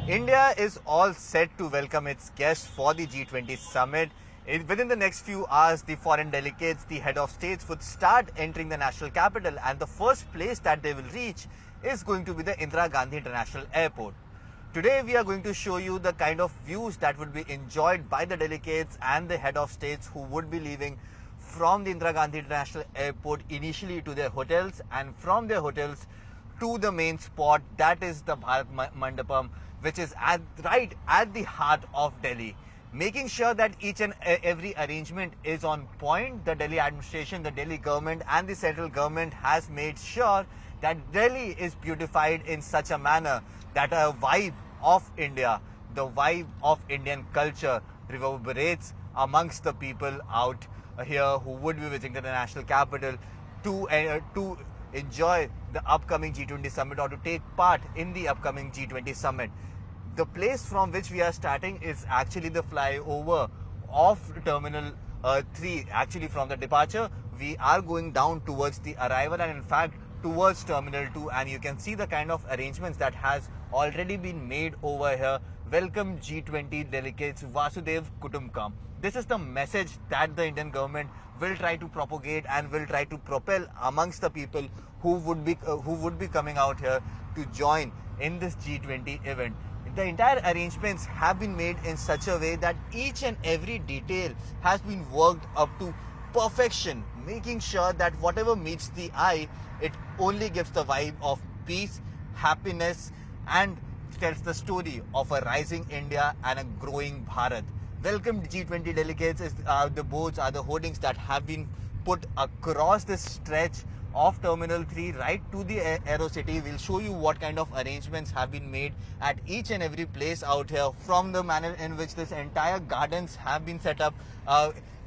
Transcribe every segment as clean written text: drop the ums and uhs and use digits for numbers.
India is all set to welcome its guests for the G20 summit. Within the next few hours, the foreign delegates, the head of states would start entering the national capital, and the first place that they will reach is going to be the Indira Gandhi International Airport. Today we are going to show you the kind of views that would be enjoyed by the delegates and the head of states who would be leaving from the Indira Gandhi International Airport initially to their hotels, and from their hotels to the main spot, that is the Bharat Mandapam, which is right at the heart of Delhi. Making sure that each and every arrangement is on point, the Delhi administration, the Delhi government and the central government has made sure that Delhi is beautified in such a manner that a vibe of India, the vibe of Indian culture reverberates amongst the people out here who would be visiting the national capital to enjoy the upcoming G20 summit or to take part in the upcoming G20 summit. The place from which we are starting is actually the flyover of Terminal 3. Actually, from the departure, we are going down towards the arrival and in fact towards Terminal 2, and you can see the kind of arrangements that has already been made over here. Welcome G20 delegates, Vasudev Kutumbakam. This is the message that the Indian government will try to propagate and will try to propel amongst the people who would be coming out here to join in this G20 event. The entire arrangements have been made in such a way that each and every detail has been worked up to perfection, making sure that whatever meets the eye, it only gives the vibe of peace, happiness, and tells the story of a rising India and a growing Bharat. Welcome G20 delegates is the boards, are the hoardings that have been put across this stretch of Terminal 3 right to the Aero City. We'll show you what kind of arrangements have been made at each and every place out here, from the manner in which this entire gardens have been set up,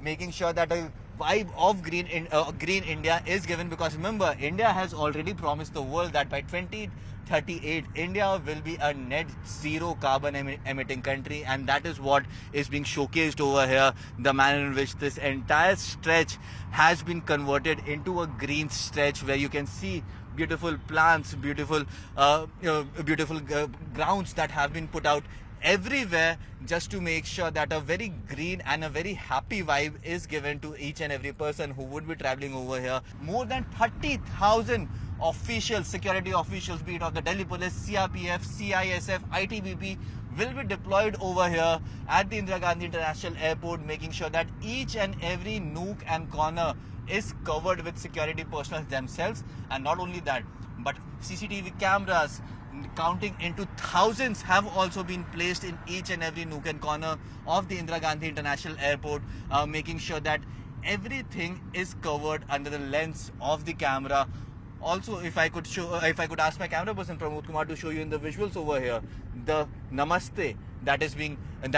making sure that a vibe of green India is given, because remember, India has already promised the world that by 2038 India will be a net zero carbon emitting country, and that is what is being showcased over here. The manner in which this entire stretch has been converted into a green stretch where you can see beautiful plants, beautiful grounds that have been put out everywhere, just to make sure that a very green and a very happy vibe is given to each and every person who would be traveling over here. More than 30,000 officials, security officials, be it of the Delhi Police, CRPF, CISF, ITBP, will be deployed over here at the Indira Gandhi International Airport, making sure that each and every nook and corner is covered with security personnel themselves. And not only that, but CCTV cameras counting into thousands have also been placed in each and every nook and corner of the Indira Gandhi International Airport, making sure that everything is covered under the lens of the camera. Also, if I could ask my camera person Pramod Kumar to show you in the visuals over here, the Namaste that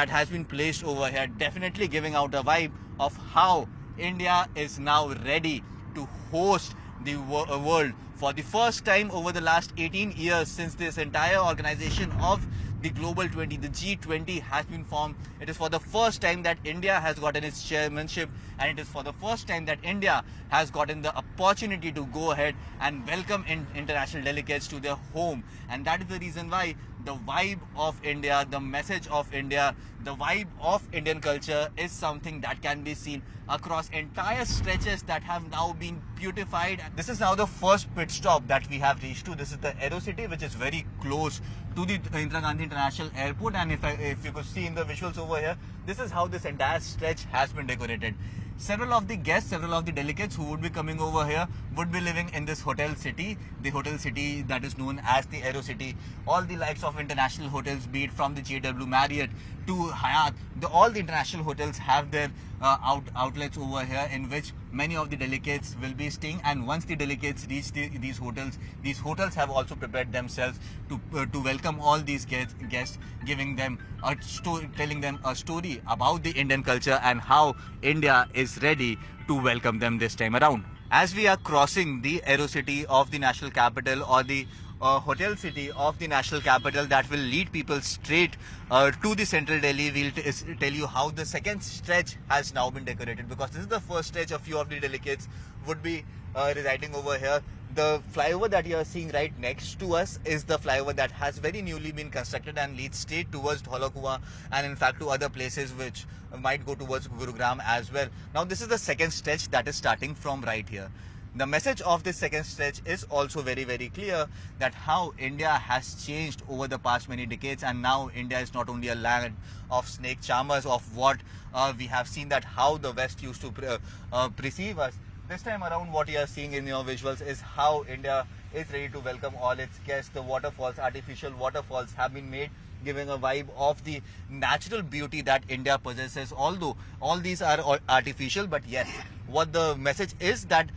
has been placed over here, definitely giving out a vibe of how India is now ready to host the world for the first time over the last 18 years since this entire organization of the Global 20, the G20, has been formed. It is for the first time that India has gotten its chairmanship, and it is for the first time that India has gotten the opportunity to go ahead and welcome international delegates to their home. And that is the reason why the vibe of India, the message of India, the vibe of Indian culture is something that can be seen across entire stretches that have now been beautified. This is now the first pit stop that we have reached to. This is the Aero City, which is very close to the Indira Gandhi International Airport, and if you could see in the visuals over here, this is how this entire stretch has been decorated. Several of the guests, several of the delegates who would be coming over here would be living in this hotel city, the hotel city that is known as the Aero City. All the likes of international hotels, be it from the JW Marriott to Hyatt, all the international hotels have their outlets over here in which many of the delegates will be staying. And once the delegates reach these hotels have also prepared themselves to welcome all these guests, giving them telling them a story about the Indian culture and how India is ready to welcome them this time around. As we are crossing the Aero City of the national capital, or the hotel city of the national capital that will lead people straight to the central Delhi, we'll tell you how the second stretch has now been decorated, because this is the first stretch. A few of the delegates would be residing over here. The flyover that you are seeing right next to us is the flyover that has very newly been constructed and leads straight towards Dholakua and in fact to other places which might go towards Gurugram as well. Now this is the second stretch that is starting from right here. The message of this second stretch is also very, very clear, that how India has changed over the past many decades, and now India is not only a land of snake charmers, of what we have seen, that how the West used to perceive us. This time around, what you are seeing in your visuals is how India is ready to welcome all its guests. The waterfalls, artificial waterfalls, have been made, giving a vibe of the natural beauty that India possesses. Although all these are artificial, but yes, what the message is that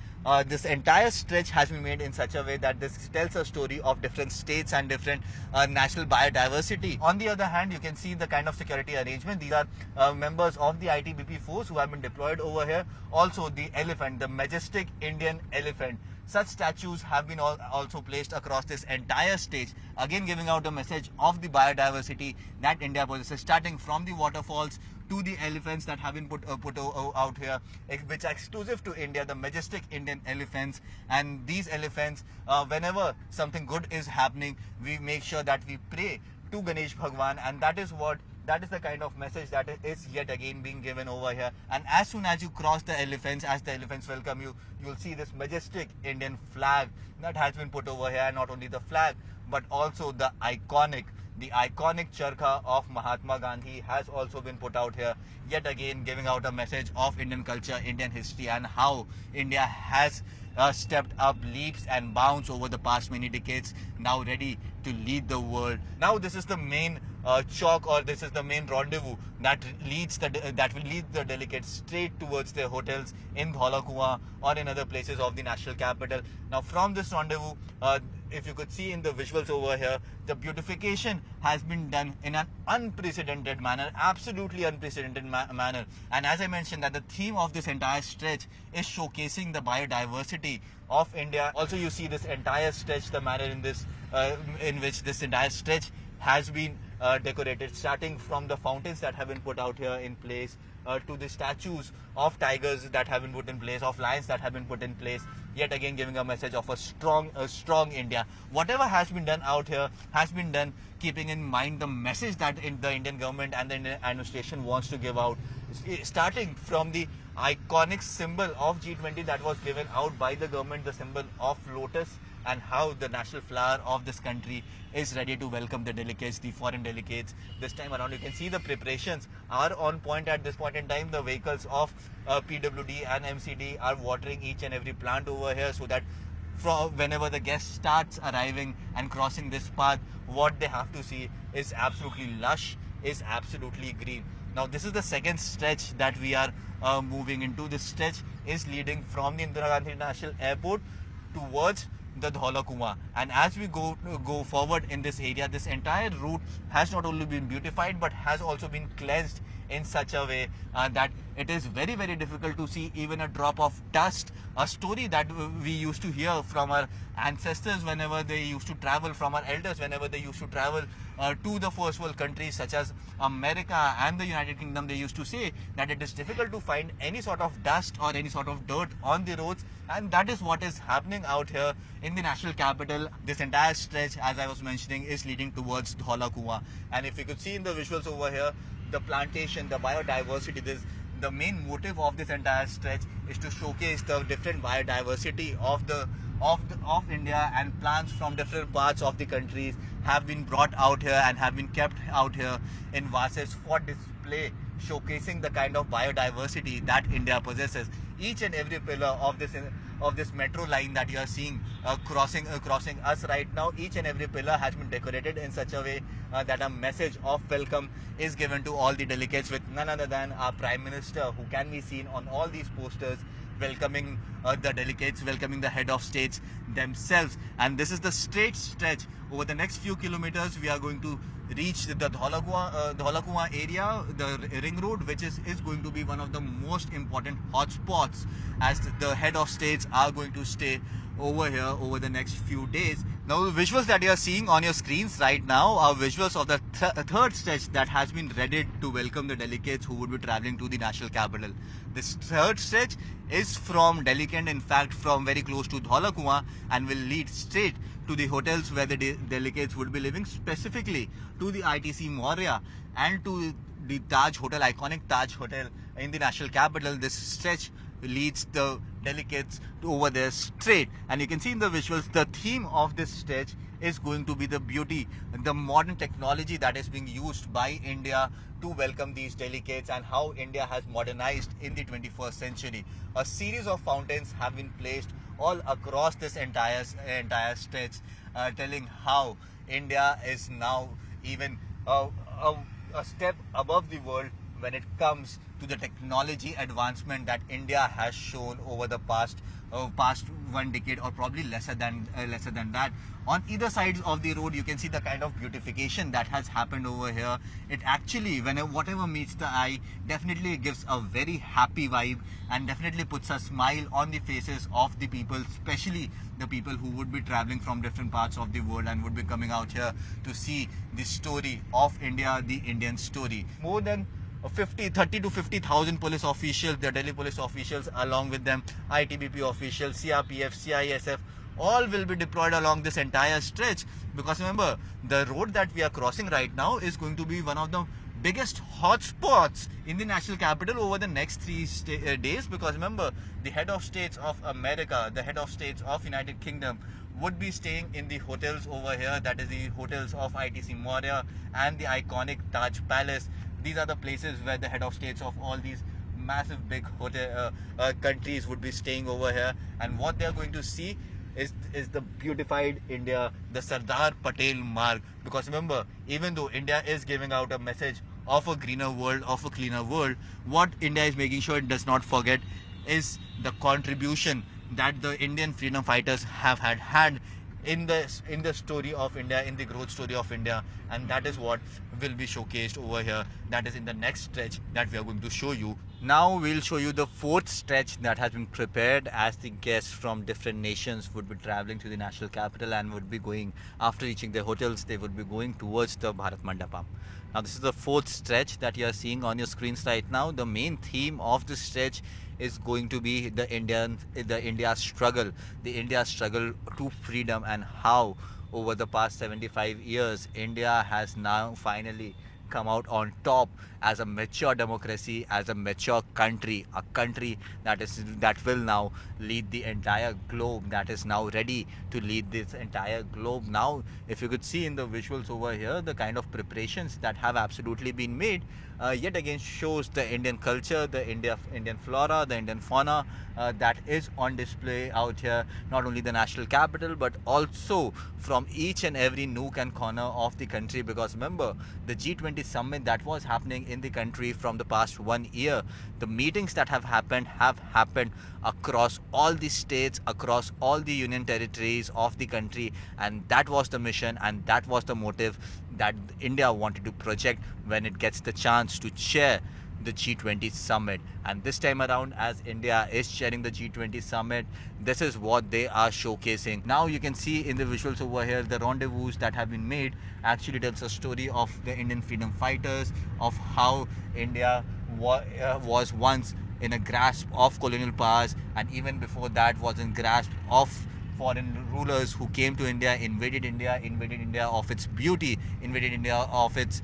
this entire stretch has been made in such a way that this tells a story of different states and different national biodiversity. On the other hand, you can see the kind of security arrangement. These are members of the ITBP force who have been deployed over here. Also the elephant, the majestic Indian elephant. Such statues have been also placed across this entire stage, again giving out a message of the biodiversity that India possesses, starting from the waterfalls to the elephants that have been put out here, which are exclusive to India, the majestic Indian elephants. And these elephants, whenever something good is happening, we make sure that we pray to Ganesh Bhagwan, and that is the kind of message that is yet again being given over here. And as soon as you cross the elephants, as the elephants welcome you, you'll see this majestic Indian flag that has been put over here. Not only the flag, but also the iconic charkha of Mahatma Gandhi has also been put out here, yet again giving out a message of Indian culture, Indian history, and how India has stepped up leaps and bounds over the past many decades, now ready to lead the world. Now this is the main chalk, or this is the main rendezvous that will lead the delegates straight towards their hotels in Dholakua or in other places of the national capital. Now from this rendezvous, if you could see in the visuals over here, the beautification has been done in an unprecedented manner, absolutely unprecedented manner. And as I mentioned, that the theme of this entire stretch is showcasing the biodiversity of India. Also, you see this entire stretch, the manner in which this entire stretch has been decorated, starting from the fountains that have been put out here in place, to the statues of tigers that have been put in place, of lions that have been put in place, yet again giving a message of a strong India. Whatever has been done out here has been done keeping in mind the message that the Indian government and the Indian administration wants to give out, starting from the iconic symbol of G20 that was given out by the government, the symbol of lotus, and how the national flower of this country is ready to welcome the delegates, the foreign delegates. This time around, you can see the preparations are on point at this point in time. The vehicles of PWD and MCD are watering each and every plant over here, so that whenever the guest starts arriving and crossing this path, what they have to see is absolutely lush, is absolutely green. Now this is the second stretch that we are moving into. This stretch is leading from the Indira Gandhi International Airport towards the Dholakua, and as we go forward in this area, this entire route has not only been beautified but has also been cleansed in such a way that it is very, very difficult to see even a drop of dust. A story that we used to hear from our ancestors whenever they used to travel, from our elders whenever they used to travel to the first world countries such as America and the United Kingdom, they used to say that it is difficult to find any sort of dust or any sort of dirt on the roads, and that is what is happening out here in the national capital. This entire stretch, as I was mentioning, is leading towards Dholakua. And if you could see in the visuals over here, the plantation, the biodiversity, the main motive of this entire stretch is to showcase the different biodiversity of India, and plants from different parts of the countries have been brought out here and have been kept out here in vases for display, showcasing the kind of biodiversity that India possesses. Each and every pillar of this metro line that you are seeing crossing us right now, each and every pillar has been decorated in such a way that a message of welcome is given to all the delegates, with none other than our Prime Minister, who can be seen on all these posters welcoming the delegates, welcoming the head of states themselves. And this is the straight stretch Over the next few kilometers, we are going to reach the Dholakua area, the ring road, which is going to be one of the most important hotspots, as the head of states are going to stay over here over the next few days. Now, the visuals that you are seeing on your screens right now are visuals of the third stretch that has been readied to welcome the delegates who would be traveling to the national capital. This third stretch is from Delhi Kent, in fact from very close to Dholakua, and will lead straight to the hotels where the delegates would be living, specifically to the ITC Maurya and to the Taj Hotel, iconic Taj Hotel in the national capital. This stretch leads the delegates over there straight, and you can see in the visuals the theme of this stretch is going to be the beauty, the modern technology that is being used by India to welcome these delegates, and how India has modernized in the 21st century. A series of fountains have been placed all across this entire stretch, telling how India is now even a step above the world when it comes to the technology advancement that India has shown over the past 1 decade, or probably lesser than that. On either sides of the road, you can see the kind of beautification that has happened over here. It actually, whatever meets the eye, definitely gives a very happy vibe, and definitely puts a smile on the faces of the people, especially the people who would be traveling from different parts of the world and would be coming out here to see the story of India, the Indian story. More than 30 to 50,000 police officials, the Delhi police officials, along with them ITBP officials, CRPF, CISF, all will be deployed along this entire stretch, because remember, the road that we are crossing right now is going to be one of the biggest hotspots in the national capital over the next 3 days, because remember, the head of states of America, the head of states of United Kingdom would be staying in the hotels over here, that is the hotels of ITC Maurya and the iconic Taj Palace. These are the places where the head of states of all these massive big hotel countries would be staying over here, and what they are going to see is the beautified India, the Sardar Patel Marg. Because remember, even though India is giving out a message of a greener world, of a cleaner world, what India is making sure it does not forget is the contribution that the Indian freedom fighters have had in the story of India, in the growth story of India, and that is what will be showcased over here. That is in the next stretch that we are going to show you. Now we'll show you the fourth stretch that has been prepared, as the guests from different nations would be traveling to the national capital and would be going, after reaching their hotels, they would be going towards the Bharat Mandapam. Now this is the fourth stretch that you are seeing on your screens right now. The main theme of this stretch is going to be the India's struggle to freedom, and how over the past 75 years India has now finally come out on top as a mature democracy, as a mature country, a country that will now lead the entire globe, that is now ready to lead this entire globe. Now, if you could see in the visuals over here, the kind of preparations that have absolutely been made, yet again shows the Indian culture, the Indian flora, the Indian fauna that is on display out here. Not only the national capital, but also from each and every nook and corner of the country. Because remember, the G20 summit that was happening in the country from the past 1 year, the meetings that have happened across all the states, across all the union territories of the country, and that was the mission and that was the motive that India wanted to project when it gets the chance to chair the G20 summit. And this time around, as India is chairing the G20 summit, this is what they are showcasing. Now you can see in the visuals over here, the rendezvous that have been made actually tells a story of the Indian freedom fighters, of how India was once in a grasp of colonial powers, and even before that was in grasp of foreign rulers who came to India, invaded India of its beauty, invaded India of its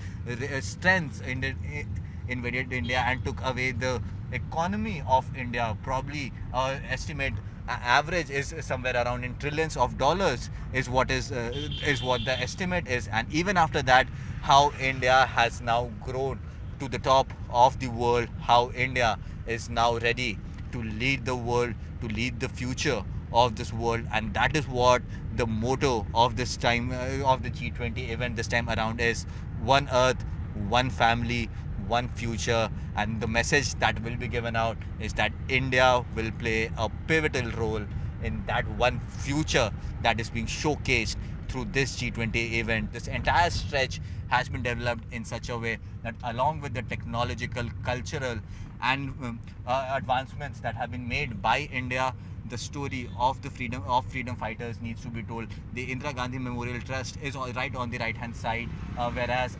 strengths, invaded India and took away the economy of India. Probably estimate average is somewhere around in trillions of dollars is what the estimate is. And even after that, how India has now grown to the top of the world, how India is now ready to lead the world, to lead the future of this world. And that is what the motto of this time of the G20 event this time around is: one earth, one family, one future. And the message that will be given out is that India will play a pivotal role in that one future that is being showcased through this G20 event. This entire stretch has been developed in such a way that along with the technological, cultural and advancements that have been made by India, the story of the freedom fighters needs to be told. The Indira Gandhi Memorial Trust is right on the right hand side, whereas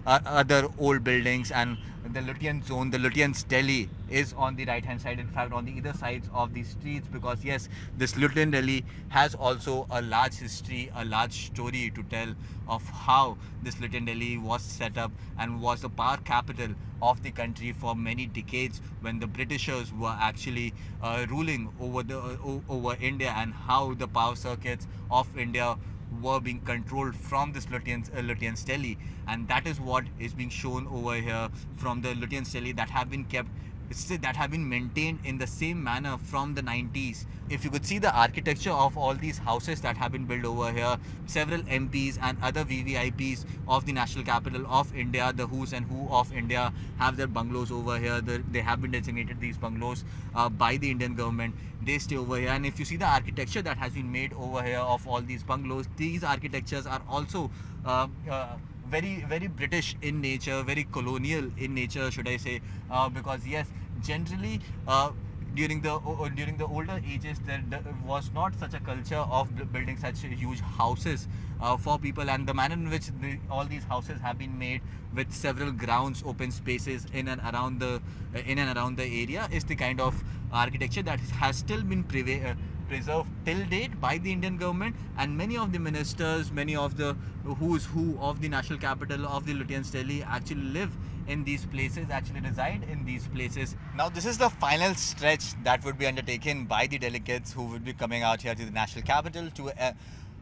other old buildings and the Lutyens zone, the Lutyens Delhi is on the right hand side, in fact on the either sides of the streets, because yes, this Lutyen Delhi has also a large history, a large story to tell of how this Lutyen Delhi was set up and was the power capital of the country for many decades when the Britishers were actually ruling over India, and how the power circuits of India were being controlled from this Lutyens Delhi. And that is what is being shown over here from the Lutyens Delhi that have been maintained in the same manner from the 90s. If you could see the architecture of all these houses that have been built over here, several MPs and other VVIPs of the national capital of India, the who's and who of India, have their bungalows over here. They have been designated these bungalows by the Indian government. They stay over here, and if you see the architecture that has been made over here of all these bungalows, these architectures are also very, very British in nature, very colonial in nature, should I say, because yes, generally during the older ages there was not such a culture of building such huge houses for people, and the manner in which all these houses have been made with several grounds, open spaces in and around the area is the kind of architecture that has still been preserved till date by the Indian government. And many of the ministers, many of the who's who of the national capital of the Lutyens Delhi actually live in these places, actually reside in these places. Now this is the final stretch that would be undertaken by the delegates who would be coming out here to the national capital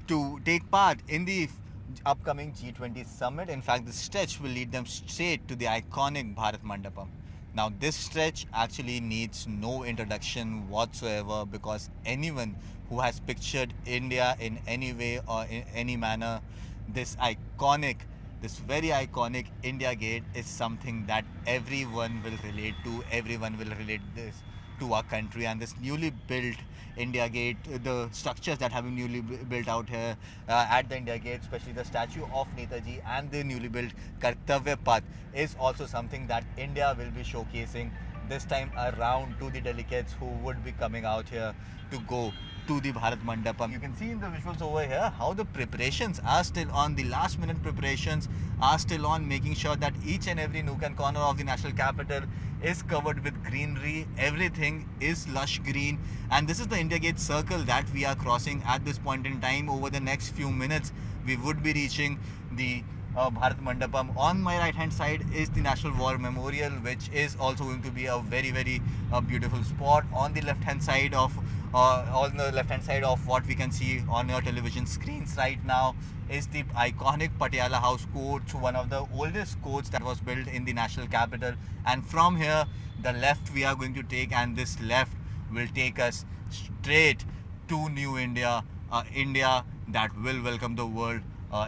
to take part in the upcoming G20 summit. In fact, the stretch will lead them straight to the iconic Bharat Mandapam. Now this stretch actually needs no introduction whatsoever, because anyone who has pictured India in any way or in any manner, this very iconic India Gate is something that everyone will relate to. Everyone will relate this to our country, and this newly built India Gate, the structures that have been newly built out here at the India Gate, especially the statue of Netaji and the newly built Kartavya Path, is also something that India will be showcasing this time around to the delegates who would be coming out here to go to the Bharat Mandapam. You can see in the visuals over here how the preparations are still on. The last minute preparations are still on, making sure that each and every nook and corner of the national capital is covered with greenery. Everything is lush green, and this is the India Gate circle that we are crossing at this point in time. Over the next few minutes we would be reaching the Bharat Mandapam. On my right hand side is the National War Memorial, which is also going to be a very, very beautiful spot. On the left hand side of what we can see on your television screens right now is the iconic Patiala House court, one of the oldest courts that was built in the national capital. And from here, the left we are going to take, and this left will take us straight to New India, India that will welcome the world,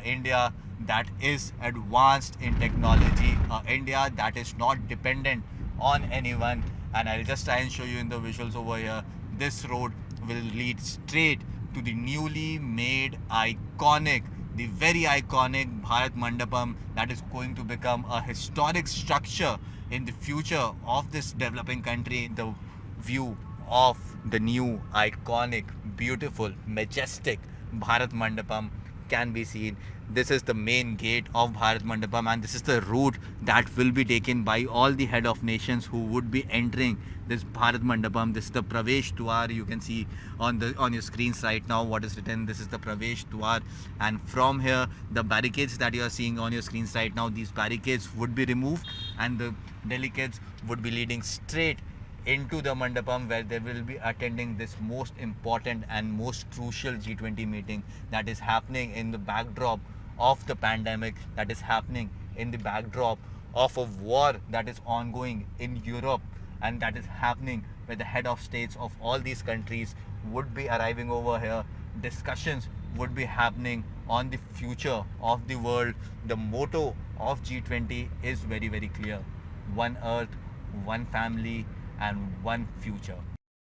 India that is advanced in technology, India that is not dependent on anyone. And I'll just try and show you in the visuals over here. This road will lead straight to the newly made the very iconic Bharat Mandapam that is going to become a historic structure in the future of this developing country. The view of the new iconic, beautiful, majestic Bharat Mandapam can be seen. This is the main gate of Bharat Mandapam, and this is the route that will be taken by all the head of nations who would be entering this Bharat Mandapam. This is the Pravesh Dwar. You can see on your screens right now what is written. This is the Pravesh Dwar, and from here the barricades that you are seeing on your screens right now, these barricades would be removed, and the delegates would be leading straight into the Mandapam, where they will be attending this most important and most crucial G20 meeting that is happening in the backdrop of the pandemic, that is happening in the backdrop of a war that is ongoing in Europe, and that is happening where the head of states of all these countries would be arriving over here. Discussions would be happening on the future of the world. The motto of G20 is very, very clear: one earth, one family, and one future.